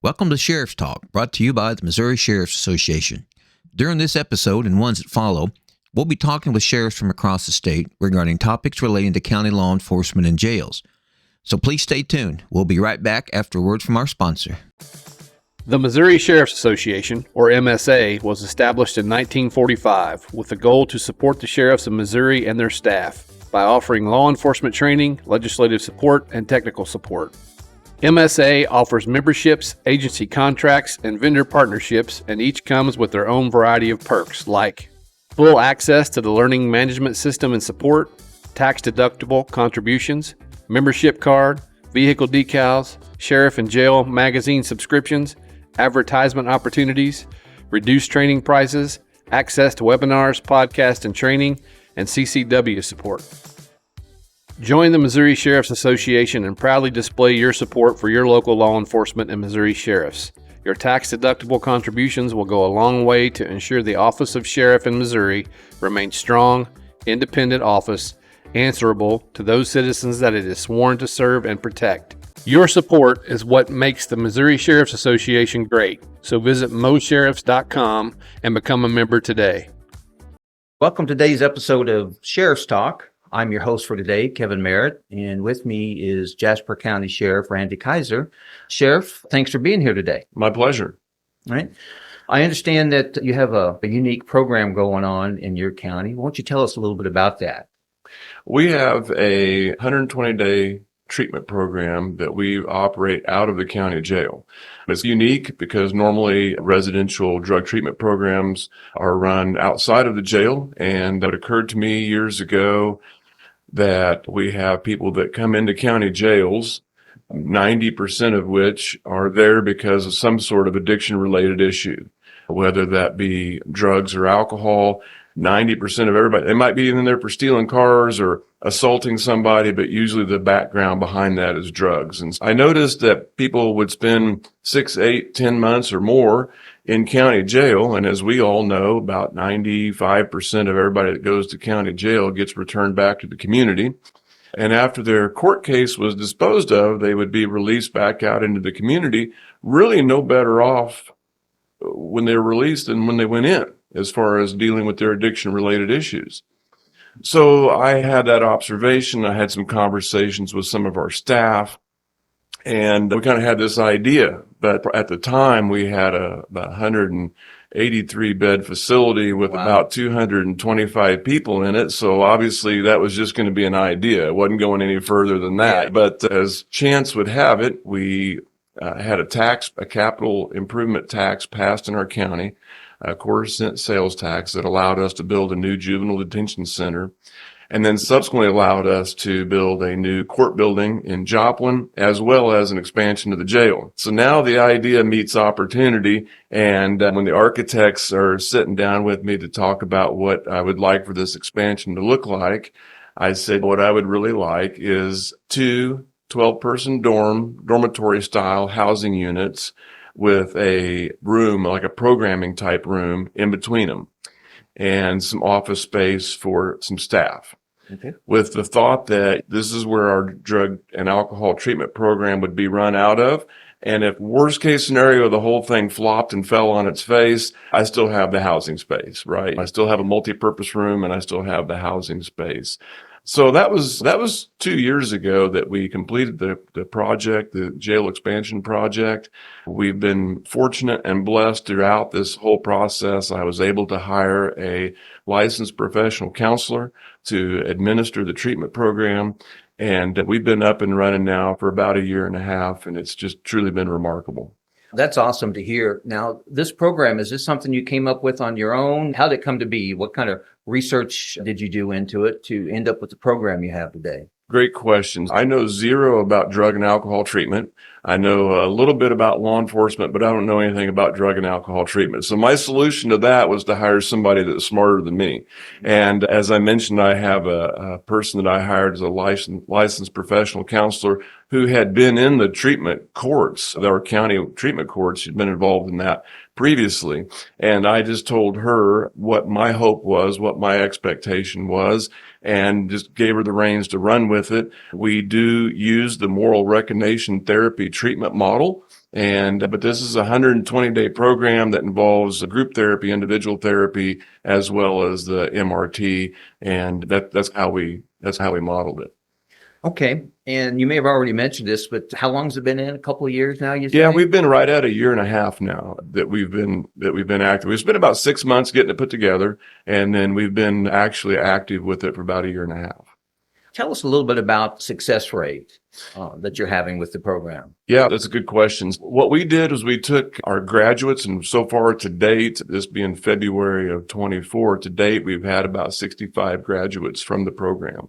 Welcome to Sheriff's Talk, brought to you by the Missouri Sheriff's Association. During this episode and ones that follow, we'll be talking with sheriffs from across the state regarding topics relating to county law enforcement and jails. So please stay tuned. We'll be right back after a word from our sponsor. The Missouri Sheriff's Association, or MSA, was established in 1945 with the goal to support the sheriffs of Missouri and their staff by offering law enforcement training, legislative support, and technical support. MSA offers memberships, agency contracts, and vendor partnerships, and each comes with their own variety of perks like full access to the learning management system and support, tax-deductible contributions, membership card, vehicle decals, sheriff and jail magazine subscriptions, advertisement opportunities, reduced training prices, access to webinars, podcasts, and training, and CCW support. Join the Missouri Sheriff's Association and proudly display your support for your local law enforcement and Missouri sheriffs. Your tax-deductible contributions will go a long way to ensure the Office of Sheriff in Missouri remains strong, independent office, answerable to those citizens that it is sworn to serve and protect. Your support is what makes the Missouri Sheriff's Association great, so visit mosheriffs.com and become a member today. Welcome to today's episode of Sheriff's Talk. I'm your host for today, Kevin Merritt, and with me is Jasper County Sheriff Randee Kaiser. Sheriff, thanks for being here today. My pleasure. All right. I understand that you have a unique program going on in your county. Why don't you tell us a little bit about that? We have a 120-day treatment program that we operate out of the county jail. It's unique because normally residential drug treatment programs are run outside of the jail, and it occurred to me years ago that we have people that come into county jails, 90% of which are there because of some sort of addiction-related issue, whether that be drugs or alcohol. 90% of everybody, they might be in there for stealing cars or assaulting somebody, but usually the background behind that is drugs. And I noticed that people would spend 6, 8, 10 months or more in county jail. And as we all know, about 95% of everybody that goes to county jail gets returned back to the community. And after their court case was disposed of, they would be released back out into the community, really no better off when they were released than when they went in, as far as dealing with their addiction-related issues. So I had that observation. I had some conversations with some of our staff, and we kind of had this idea. But at the time, we had a 183-bed facility with about 225 people in it. So obviously, that was just going to be an idea. It wasn't going any further than that. Yeah. But as chance would have it, we had a capital improvement tax passed in our county, a quarter-cent sales tax that allowed us to build a new juvenile detention center, and then subsequently allowed us to build a new court building in Joplin, as well as an expansion of the jail. So now the idea meets opportunity, and when the architects are sitting down with me to talk about what I would like for this expansion to look like, I said what I would really like is 2 12-person dormitory style housing units with a room, like a programming type room in between them, and some office space for some staff. Okay. With the thought that this is where our drug and alcohol treatment program would be run out of. And if worst case scenario, the whole thing flopped and fell on its face, I still have the housing space, right? I still have a multi-purpose room, and I still have the housing space. So that was 2 years ago that we completed the project, the jail expansion project. We've been fortunate and blessed throughout this whole process. I was able to hire a licensed professional counselor to administer the treatment program. And we've been up and running now for about 1.5 years, and it's just truly been remarkable. That's awesome to hear. Now, this program, is this something you came up with on your own? How did it come to be? What kind of research did you do into it to end up with the program you have today? Great questions. I know zero about drug and alcohol treatment. I know a little bit about law enforcement, but I don't know anything about drug and alcohol treatment. So my solution to that was to hire somebody that's smarter than me. And as I mentioned, I have a person that I hired as a licensed professional counselor who had been in the treatment courts, our county treatment courts. She'd been involved in that previously. And I just told her what my hope was, what my expectation was, and just gave her the reins to run with it. We do use the moral recognition therapy treatment model But this is a 120-day program that involves group therapy, individual therapy, as well as the MRT. And that's how we modeled it. Okay. And you may have already mentioned this, but how long has it been in? A couple of years now, you say? Yeah, we've been right at 1.5 years now that we've been active. It's been about 6 months getting it put together, and then we've been actually active with it for about 1.5 years. Tell us a little bit about success rate that you're having with the program. Yeah, that's a good question. What we did was we took our graduates, and so far to date, this being February of 24, to date, we've had about 65 graduates from the program.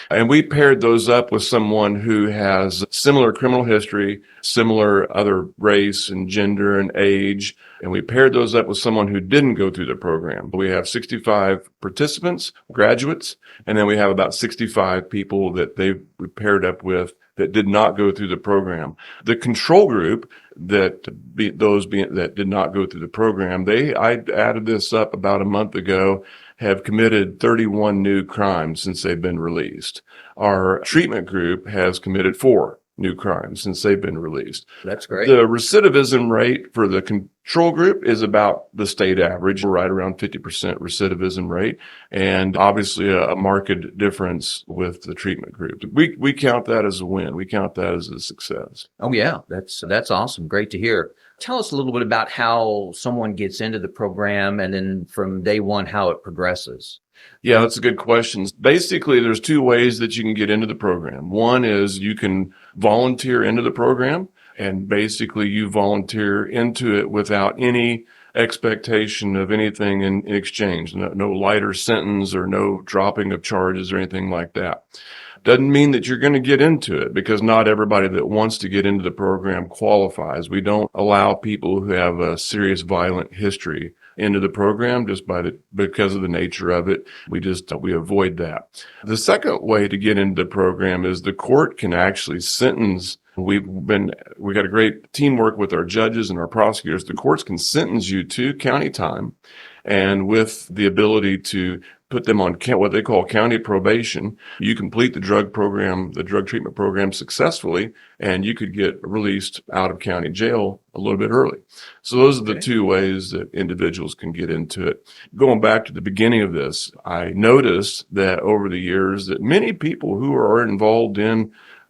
And we paired those up with someone who has similar criminal history, similar other race and gender and age. And we paired those up with someone who didn't go through the program. We have 65 participants, graduates, and then we have about 65 people that we paired up with that did not go through the program. The control group that did not go through the program, I added this up about a month ago, have committed 31 new crimes since they've been released. Our treatment group has committed 4 new crimes since they've been released. That's great. The recidivism rate for the control group is about the state average. We're right around 50% recidivism rate, and obviously a marked difference with the treatment group. We count that as a win. We count that as a success. Oh yeah, that's awesome. Great to hear. Tell us a little bit about how someone gets into the program, and then from day one, how it progresses. Yeah, that's a good question. Basically, there's 2 ways that you can get into the program. One is you can volunteer into the program, and basically you volunteer into it without any expectation of anything in exchange. No lighter sentence or no dropping of charges or anything like that. Doesn't mean that you're going to get into it, because not everybody that wants to get into the program qualifies. We don't allow people who have a serious violent history into the program just because of the nature of it. We avoid that. The second way to get into the program is the court can actually sentence. We got a great teamwork with our judges and our prosecutors. The courts can sentence you to county time, and with the ability to put them on what they call county probation. You complete the drug treatment program successfully, and you could get released out of county jail a little bit early. So those are the 2 ways that individuals can get into it. Going back to the beginning of this, I noticed that over the years that many people who are involved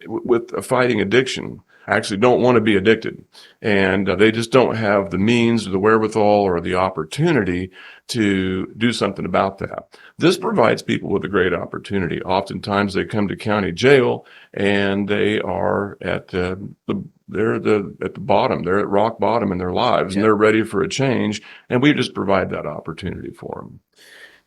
with fighting addiction actually don't want to be addicted, and they just don't have the means or the wherewithal or the opportunity to do something about that. This provides people with a great opportunity. Oftentimes they come to county jail and they are at the bottom. They're at rock bottom in their lives, and they're ready for a change, and we just provide that opportunity for them.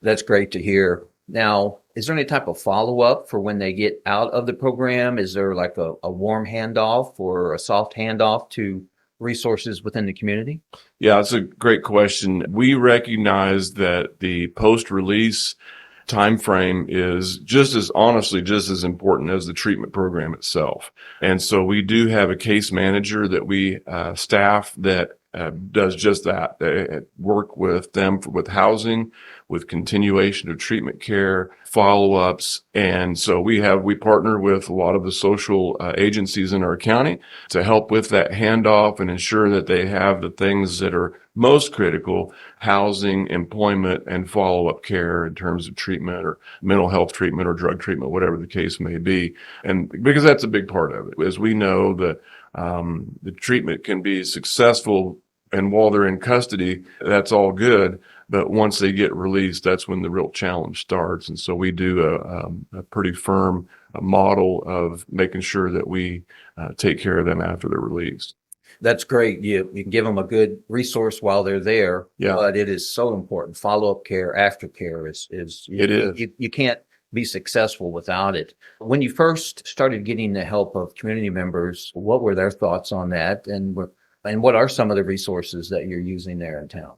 That's great to hear. Now, is there any type of follow-up for when they get out of the program? Is there like a warm handoff or a soft handoff to resources within the community? Yeah, that's a great question. We recognize that the post-release time frame is just as important as the treatment program itself. And so we do have a case manager that we staff that does just that. They work with them with housing, with continuation of treatment care, follow-ups. And so we partner with a lot of the social agencies in our county to help with that handoff and ensure that they have the things that are most critical: housing, employment, and follow-up care in terms of treatment or mental health treatment or drug treatment, whatever the case may be. And because that's a big part of it. As we know that the treatment can be successful, and while they're in custody, that's all good. But once they get released, that's when the real challenge starts. And so we do a pretty firm model of making sure that we take care of them after they're released. That's great. You can give them a good resource while they're there, but it is so important. Follow-up care, aftercare is. You can't be successful without it. When you first started getting the help of community members, what were their thoughts on that? And what are some of the resources that you're using there in town?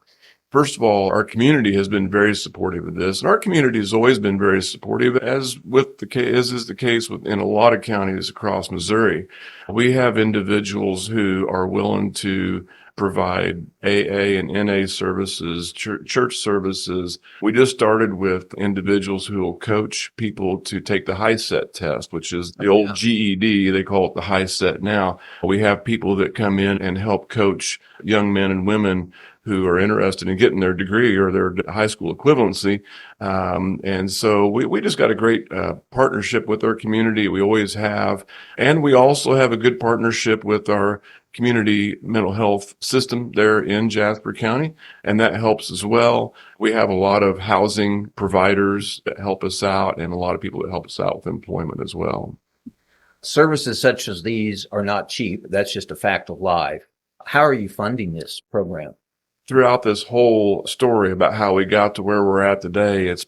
First of all, our community has been very supportive of this, and our community has always been very supportive, as is the case in a lot of counties across Missouri. We have individuals who are willing to provide AA and NA services, church services. We just started with individuals who will coach people to take the HiSET test, which is the old GED. They call it the HiSET now. We have people that come in and help coach young men and women who are interested in getting their degree or their high school equivalency. And so we just got a great partnership with our community. We always have. And we also have a good partnership with our community mental health system there in Jasper County, and that helps as well. We have a lot of housing providers that help us out and a lot of people that help us out with employment as well. Services such as these are not cheap. That's just a fact of life. How are you funding this program? Throughout this whole story about how we got to where we're at today, it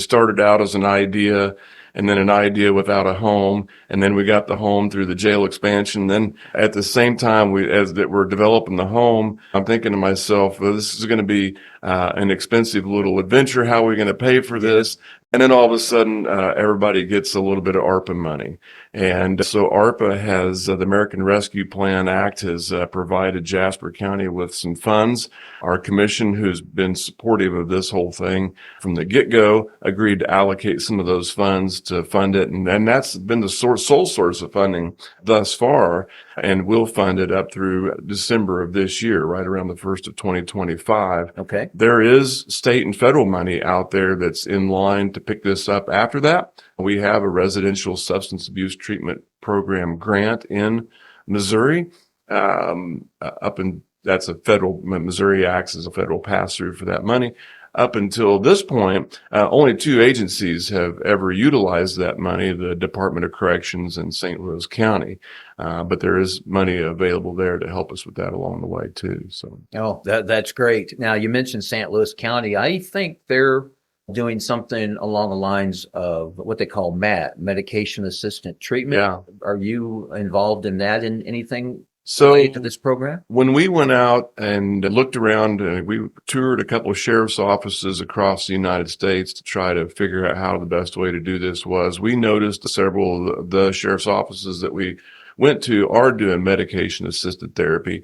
started out as an idea and then an idea without a home. And then we got the home through the jail expansion. Then at the same time, as we're developing the home, I'm thinking to myself, well, this is going to be an expensive little adventure. How are we going to pay for this? And then all of a sudden, everybody gets a little bit of ARPA money. And so ARPA has, the American Rescue Plan Act has provided Jasper County with some funds. Our commission, who's been supportive of this whole thing from the get-go, agreed to allocate some of those funds to fund it. And that's been the sole source of funding thus far. And we'll fund it up through December of this year, right around the 1st of 2025. Okay. There is state and federal money out there that's in line to pick this up after that. We have a residential substance abuse treatment program grant in Missouri. That's a federal, Missouri acts as a federal pass-through for that money. Up until this point, only 2 agencies have ever utilized that money, the Department of Corrections and St. Louis County. But there is money available there to help us with that along the way too. So. Oh, that's great. Now you mentioned St. Louis County. I think they're doing something along the lines of what they call MAT, medication assisted treatment. Yeah. Are you involved in that in anything So related to this program? when we went out and looked around, we toured a couple of sheriff's offices across the United States to try to figure out how the best way to do this was. We noticed several of the sheriff's offices that we went to are doing medication assisted therapy.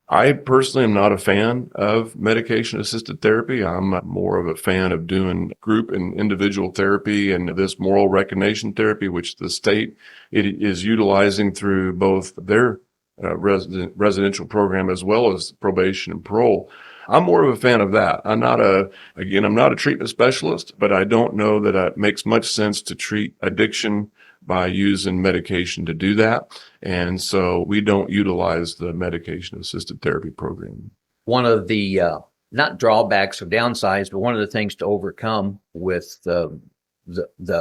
I personally am not a fan of medication assisted therapy. I'm more of a fan of doing group and individual therapy and this moral recognition therapy, which the state is utilizing through both their residential program as well as probation and parole. I'm more of a fan of that. I'm not a treatment specialist, but I don't know that it makes much sense to treat addiction by using medication to do that. And so we don't utilize the medication assisted therapy program. One of the, not drawbacks or downsides, but one of the things to overcome with the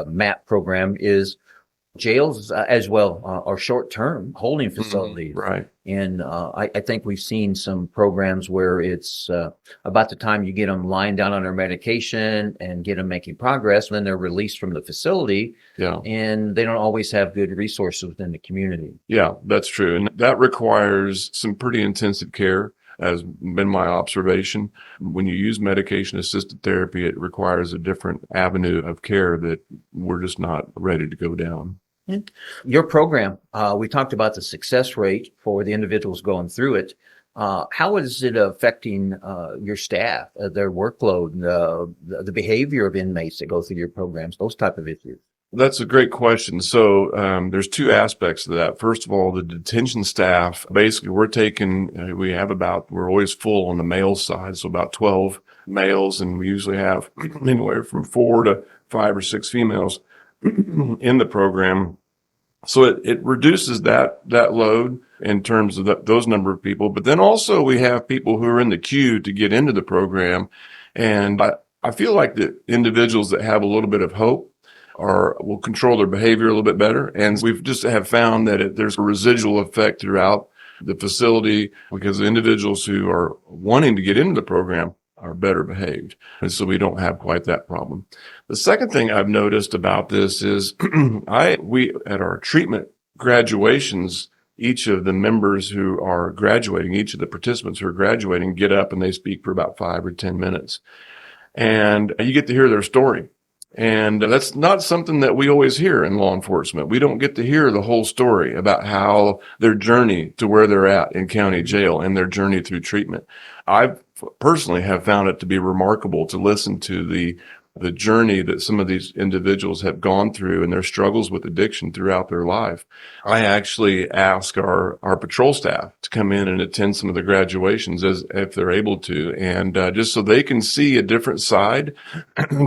MAP program is jails as well are short-term holding facilities. Right. And I think we've seen some programs where it's about the time you get them lying down on their medication and get them making progress, and then they're released from the facility. Yeah. And they don't always have good resources within the community. Yeah, that's true. And that requires some pretty intensive care, has been my observation. When you use medication assisted therapy, it requires a different avenue of care that we're just not ready to go down. Your program, we talked about the success rate for the individuals going through it. How is it affecting your staff, their workload, the behavior of inmates that go through your programs, those type of issues? That's a great question. So there's 2 aspects to that. First of all, the detention staff, basically we're always full on the male side, so about 12 males, and we usually have anywhere from 4 to 5 or 6 females in the program. So it reduces that load in terms of those number of people. But then also we have people who are in the queue to get into the program. And I feel like the individuals that have a little bit of hope will control their behavior a little bit better. And we've just have found that there's a residual effect throughout the facility because the individuals who are wanting to get into the program are better behaved. And so we don't have quite that problem. The second thing I've noticed about this is we at our treatment graduations, each of the members who are graduating, each of the participants who are graduating get up and they speak for about 5 or 10 minutes. And you get to hear their story. And that's not something that we always hear in law enforcement. We don't get to hear the whole story about how their journey to where they're at in county jail and their journey through treatment. I personally have found it to be remarkable to listen to the journey that some of these individuals have gone through and their struggles with addiction throughout their life. I actually ask our patrol staff to come in and attend some of the graduations as if they're able to, and just so they can see a different side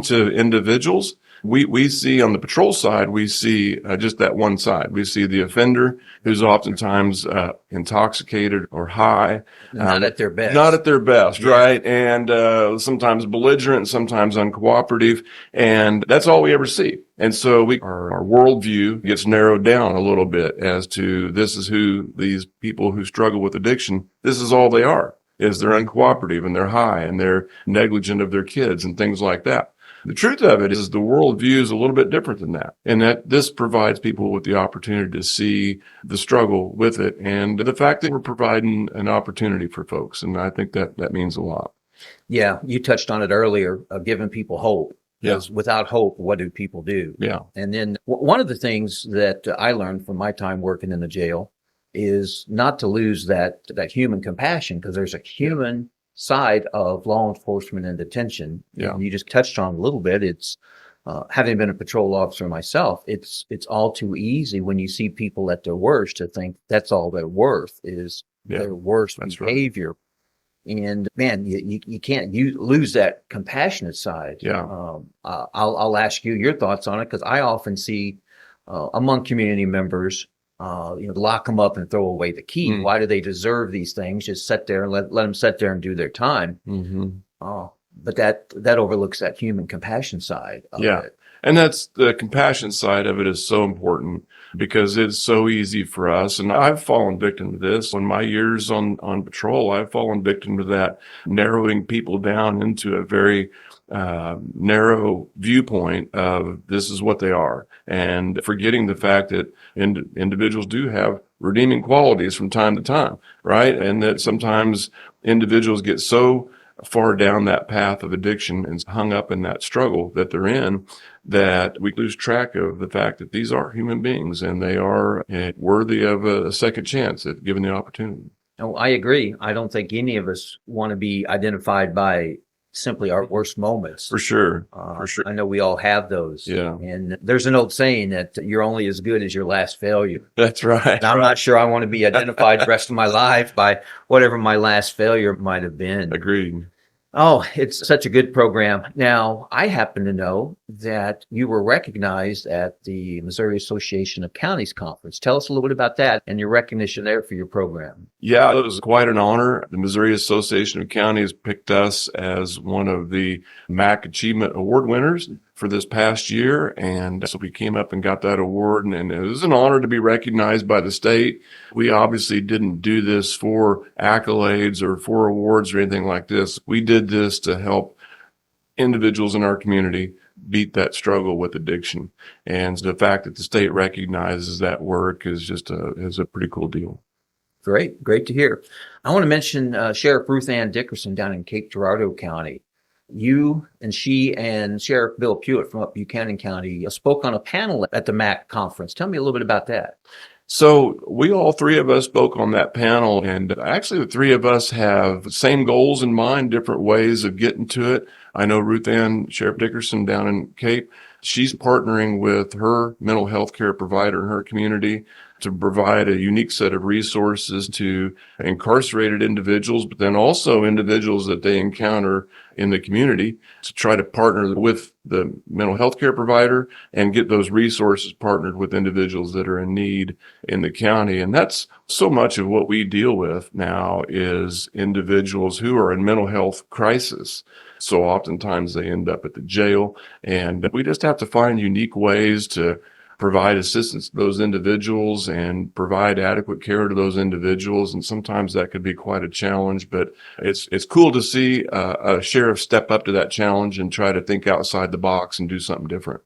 to individuals. We see on the patrol side, we see just that one side. We see the offender who's oftentimes intoxicated or high. Not at their best. Not at their best, Yeah. right? And sometimes belligerent, sometimes uncooperative. And that's all we ever see. And so our worldview gets narrowed down a little bit as to this is who these people who struggle with addiction, this is all they are, is they're uncooperative and they're high and they're negligent of their kids and things like that. The truth of it is the worldview is a little bit different than that. And that this provides people with the opportunity to see the struggle with it and the fact that we're providing an opportunity for folks. And I think that means a lot. Yeah, you touched on it earlier, of giving people hope. Yes. Without hope, what do people do? Yeah. And then one of the things that I learned from my time working in the jail is not to lose that human compassion, because there's a human side of law enforcement and detention. Yeah. And you just touched on a little bit. It's having been a patrol officer myself, it's all too easy when you see people at their worst to think that's all they're worth is their worst behavior. Right. And man, you can't lose that compassionate side. Yeah. I'll ask you your thoughts on it, because I often see among community members, lock them up and throw away the key. Mm. Why do they deserve these things? Just sit there and let them sit there and do their time. Mm-hmm. But that overlooks that human compassion side of it. And that's the compassion side of it is so important, because it's so easy for us. And I've fallen victim to this. In my years on patrol, I've fallen victim to that, narrowing people down into a very narrow viewpoint of this is what they are, and forgetting the fact that individuals do have redeeming qualities from time to time, right? And that sometimes individuals get so far down that path of addiction and hung up in that struggle that they're in, that we lose track of the fact that these are human beings and they are worthy of a second chance if given the opportunity. Oh, I agree. I don't think any of us want to be identified by simply our worst moments. For sure. For sure. I know we all have those. Yeah. And there's an old saying that you're only as good as your last failure. That's right. And I'm not sure I want to be identified the rest of my life by whatever my last failure might have been. Agreed. Oh, it's such a good program. Now, I happen to know that you were recognized at the Missouri Association of Counties Conference. Tell us a little bit about that and your recognition there for your program. Yeah, it was quite an honor. The Missouri Association of Counties picked us as one of the MAC Achievement Award winners for this past year. And so we came up and got that award, and it was an honor to be recognized by the state. We obviously didn't do this for accolades or for awards or anything like this. We did this to help individuals in our community beat that struggle with addiction. And the fact that the state recognizes that work is just is a pretty cool deal. Great to hear. I want to mention Sheriff Ruth Ann Dickerson down in Cape Girardeau County. You and she and Sheriff Bill Pewitt from up Buchanan County spoke on a panel at the MAC conference. Tell me a little bit about that. So all three of us spoke on that panel, and actually the three of us have the same goals in mind, different ways of getting to it. I know Ruth Ann, Sheriff Dickerson down in Cape, she's partnering with her mental health care provider in her community to provide a unique set of resources to incarcerated individuals, but then also individuals that they encounter in the community, to try to partner with the mental health care provider and get those resources partnered with individuals that are in need in the county. And that's so much of what we deal with now is individuals who are in mental health crisis. So oftentimes they end up at the jail, and we just have to find unique ways to provide assistance to those individuals and provide adequate care to those individuals. And sometimes that could be quite a challenge, but it's cool to see a sheriff step up to that challenge and try to think outside the box and do something different.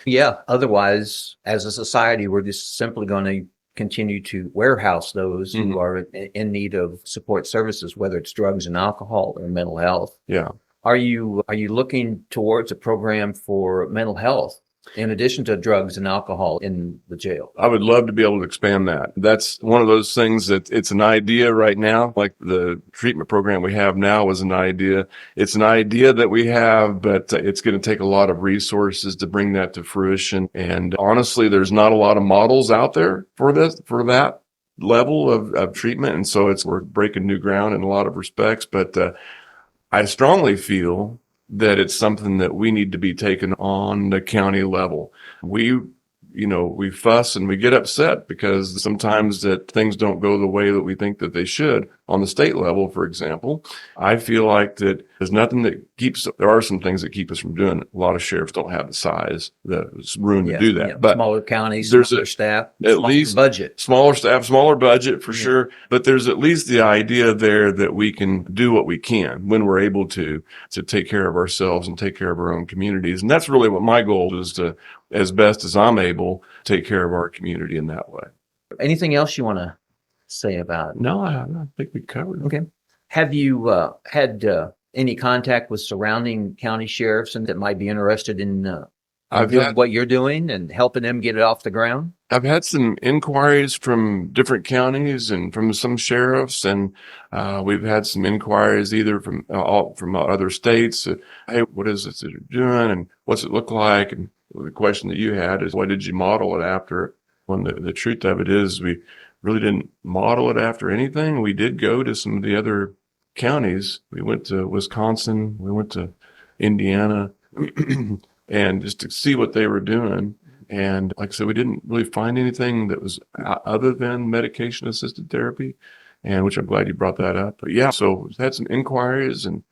Yeah. Otherwise, as a society, we're just simply going to continue to warehouse those who are in need of support services, whether it's drugs and alcohol or mental health. Yeah. Are you looking towards a program for mental health in addition to drugs and alcohol in the jail? I would love to be able to expand that. That's one of those things that it's an idea right now. Like the treatment program we have now is an idea. It's an idea that we have, but it's going to take a lot of resources to bring that to fruition. And honestly, there's not a lot of models out there for that level of treatment. And so we're breaking new ground in a lot of respects, but I strongly feel that it's something that we need to be taken on the county level. We fuss and we get upset because sometimes that things don't go the way that we think that they should on the state level, for example. I feel like that there's nothing that there are some things that keep us from doing it. A lot of sheriffs don't have the size, the room to do that. Yeah. But smaller counties, there's smaller staff, at least smaller staff, smaller budget for sure. But there's at least the idea there that we can do what we can when we're able to take care of ourselves and take care of our own communities. And that's really what my goal is, to, as best as I'm able, take care of our community in that way. Anything else you want to say about it? No, I think we covered it. Okay. Have you had any contact with surrounding county sheriffs and that might be interested in doing what you're doing and helping them get it off the ground? I've had some inquiries from different counties and from some sheriffs, and we've had some inquiries either from other states. Hey, what is it that you're doing, and what's it look like? And the question that you had is, what did you model it after? When the truth of it is, we really didn't model it after anything. We did go to some of the other counties. We went to Wisconsin, we went to Indiana, and just to see what they were doing. And like I said, we didn't really find anything that was other than medication-assisted therapy, and which I'm glad you brought that up. But yeah, so we've had some inquiries, and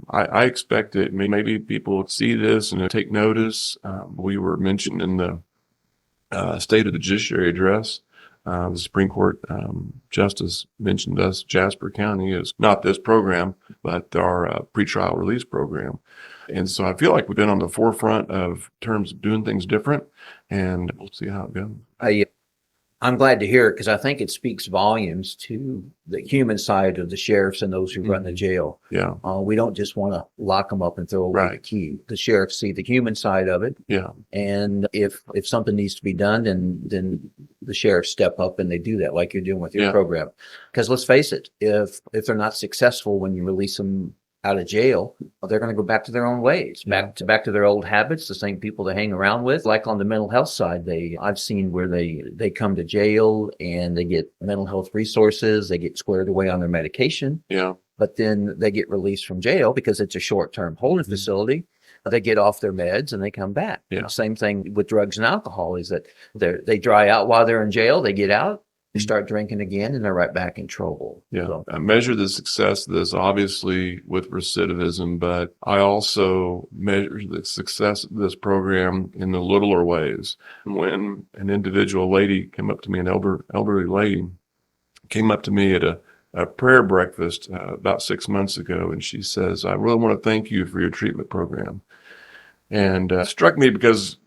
I expect that maybe people see this and take notice. We were mentioned in the State of the Judiciary address. The Supreme Court Justice mentioned us. Jasper County is not this program, but our pretrial release program. And so I feel like we've been on the forefront of terms of doing things different, and we'll see how it goes. I'm glad to hear it because I think it speaks volumes to the human side of the sheriffs and those who run the jail. Yeah. We don't just want to lock them up and throw away the key. The sheriffs see the human side of it. Yeah. And if something needs to be done, then the sheriffs step up and they do that, like you're doing with your program. Because let's face it, if they're not successful when you release them out of jail, they're going to go back to their own ways, back to their old habits, the same people they hang around with. Like on the mental health side, I've seen where they come to jail and they get mental health resources, they get squared away on their medication. Yeah. But then they get released from jail because it's a short-term holding facility. They get off their meds and they come back. Yeah. Same thing with drugs and alcohol is that they dry out while they're in jail, they get out, they start drinking again, and they're right back in trouble. Yeah. So, I measure the success of this obviously with recidivism, but I also measure the success of this program in the littler ways. When an individual lady came up to me, an elderly lady came up to me at a prayer breakfast about 6 months ago, and she says, "I really want to thank you for your treatment program." And struck me because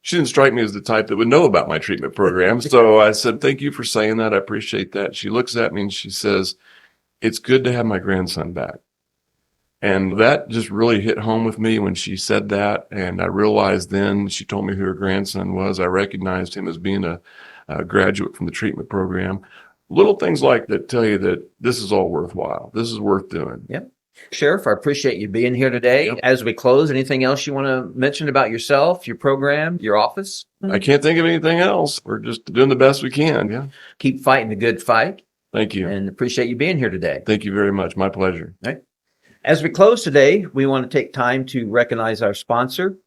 she didn't strike me as the type that would know about my treatment program. So I said, "Thank you for saying that. I appreciate that." She looks at me and she says, "It's good to have my grandson back." And that just really hit home with me when she said that. And I realized then, she told me who her grandson was. I recognized him as being a graduate from the treatment program. Little things like that tell you that this is all worthwhile. This is worth doing. Yep. Sheriff, I appreciate you being here today. Yep. As we close, anything else you want to mention about yourself, your program, your office? I can't think of anything else. We're just doing the best we can. Yeah. Keep fighting the good fight. Thank you. And appreciate you being here today. Thank you very much. My pleasure. All right. As we close today, we want to take time to recognize our sponsor,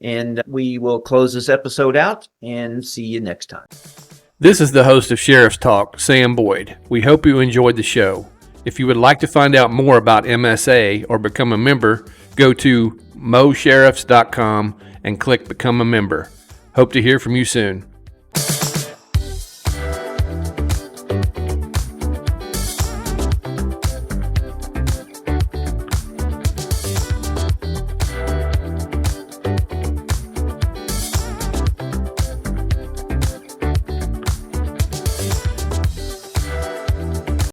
and we will close this episode out and see you next time. This is the host of Sheriff's Talk, Sam Boyd. We hope you enjoyed the show. If you would like to find out more about MSA or become a member, go to mosheriffs.com and click Become a Member. Hope to hear from you soon.